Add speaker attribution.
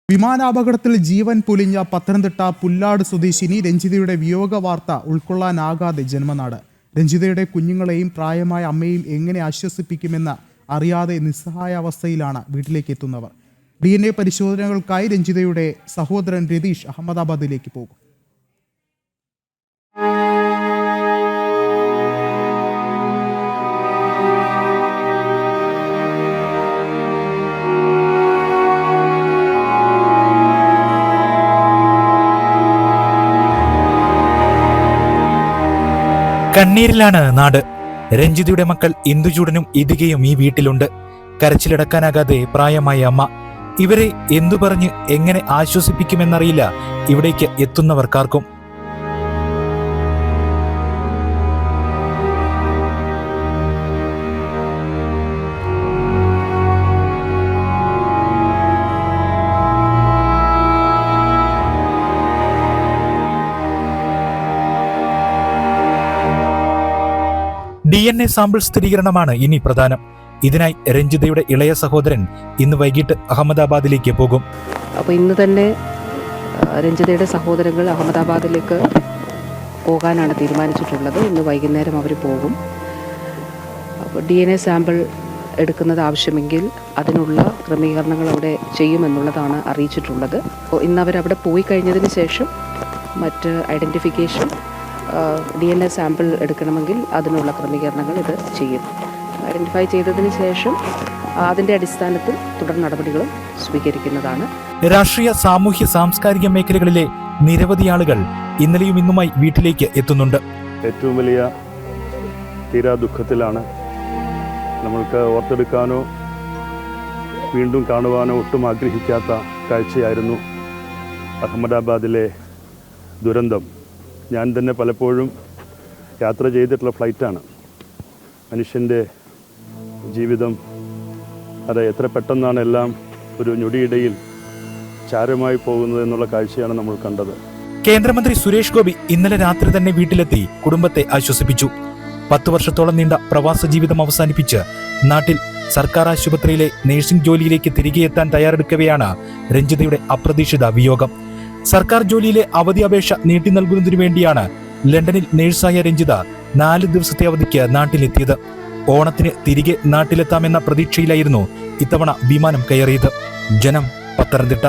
Speaker 1: വിമാനാപകടത്തിൽ ജീവൻ പൊലിഞ്ഞ പത്തനംതിട്ട പുല്ലാട് സ്വദേശിനി രഞ്ജിതയുടെ വിയോഗ വാർത്ത ഉൾക്കൊള്ളാനാകാതെ ജന്മനാട്. രഞ്ജിതയുടെ കുഞ്ഞുങ്ങളെയും പ്രായമായ അമ്മയെയും എങ്ങനെ ആശ്വസിപ്പിക്കുമെന്ന് അറിയാതെ നിസ്സഹായാവസ്ഥയിലാണ് വീട്ടിലേക്ക് എത്തുന്നവർ. DNA പരിശോധനകൾക്കായി രഞ്ജിതയുടെ സഹോദരൻ രതീഷ് അഹമ്മദാബാദിലേക്ക് പോകും.
Speaker 2: കണ്ണീരിലാണ് നാട്. രഞ്ജിതയുടെ മക്കൾ ഇന്ദുചൂടനും ഇതികയും ഈ വീട്ടിലുണ്ട്. കരച്ചിലടക്കാനാകാതെ പ്രായമായ അമ്മ. ഇവരെ എന്തു പറഞ്ഞ് എങ്ങനെ ആശ്വസിപ്പിക്കുമെന്നറിയില്ല ഇവിടേക്ക് എത്തുന്നവർക്കാർക്കും. DNA സാമ്പിൾ സ്ഥിരീകരണമാണ് ഇനി പ്രധാനം. ഇതിനായി രഞ്ജിതയുടെ ഇളയ സഹോദരൻ ഇന്ന് വൈകിട്ട് അഹമ്മദാബാദിലേക്ക് പോകും.
Speaker 3: അപ്പോൾ ഇന്ന് തന്നെ രഞ്ജിതയുടെ സഹോദരങ്ങൾ അഹമ്മദാബാദിലേക്ക് പോകാനാണ് തീരുമാനിച്ചിട്ടുള്ളത്. ഇന്ന് വൈകുന്നേരം അവർ പോകും. അപ്പോൾ DNA സാമ്പിൾ എടുക്കുന്നത് ആവശ്യമെങ്കിൽ അതിനുള്ള ക്രമീകരണങ്ങൾ അവിടെ ചെയ്യുമെന്നുള്ളതാണ് അറിയിച്ചിട്ടുള്ളത്. അപ്പോൾ ഇന്ന് അവരവിടെ പോയി കഴിഞ്ഞതിന് ശേഷം മറ്റ് ഐഡൻറ്റിഫിക്കേഷൻ DNA സാമ്പിൾ എടുക്കണമെങ്കിൽ അതിനുള്ള ക്രമീകരണങ്ങൾ ഇത് ചെയ്യും. ഐഡൻറ്റിഫൈ ചെയ്തതിന് ശേഷം അതിൻ്റെ അടിസ്ഥാനത്തിൽ തുടർ നടപടികളും സ്വീകരിക്കുന്നതാണ്.
Speaker 2: രാഷ്ട്രീയ, സാമൂഹ്യ, സാംസ്കാരിക മേഖലകളിലെ നിരവധി ആളുകൾ ഇന്നലെയും ഇന്നുമായി വീട്ടിലേക്ക് എത്തുന്നുണ്ട്.
Speaker 4: ഏറ്റവും വലിയ തീരാ ദുഃഖത്തിലാണ്. നമ്മൾക്ക് ഓർത്തെടുക്കാനോ വീണ്ടും കാണുവാനോ ഒട്ടും ആഗ്രഹിക്കാത്ത കാഴ്ചയായിരുന്നു അഹമ്മദാബാദിലെ ദുരന്തം. ഞാൻ തന്നെ പലപ്പോഴും യാത്ര ചെയ്തിട്ടുള്ള ഫ്ലൈറ്റാണ്. മനുഷ്യൻ്റെ ജീവിതം അത് എത്ര പെട്ടെന്നാണ് എല്ലാം ഒരു ഞൊടിയിടയിൽ ചാരമായി പോകുന്നത് എന്നുള്ള കാഴ്ചയാണ് നമ്മൾ കണ്ടത്.
Speaker 2: കേന്ദ്രമന്ത്രി സുരേഷ് ഗോപി ഇന്നലെ രാത്രി തന്നെ വീട്ടിലെത്തി കുടുംബത്തെ ആശ്വസിപ്പിച്ചു. 10 വർഷത്തോളം നീണ്ട പ്രവാസ ജീവിതം അവസാനിപ്പിച്ച് നാട്ടിൽ സർക്കാർ ആശുപത്രിയിലെ നഴ്സിംഗ് ജോലിയിലേക്ക് തിരികെ എത്താൻ തയ്യാറെടുക്കവെയാണ് രഞ്ജിതയുടെ അപ്രതീക്ഷിത വിയോഗം. സർക്കാർ ജോലിയിലെ അവധി അപേക്ഷ നീട്ടി നൽകുന്നതിനു വേണ്ടിയാണ് ലണ്ടനിൽ നഴ്സായ രഞ്ജിത 4 ദിവസത്തെ അവധിക്ക് നാട്ടിലെത്തിയത്. ഓണത്തിന് തിരികെ നാട്ടിലെത്താമെന്ന പ്രതീക്ഷയിലായിരുന്നു ഇത്തവണ വിമാനം കയറിയത്. ജനം, പത്തനംതിട്ട.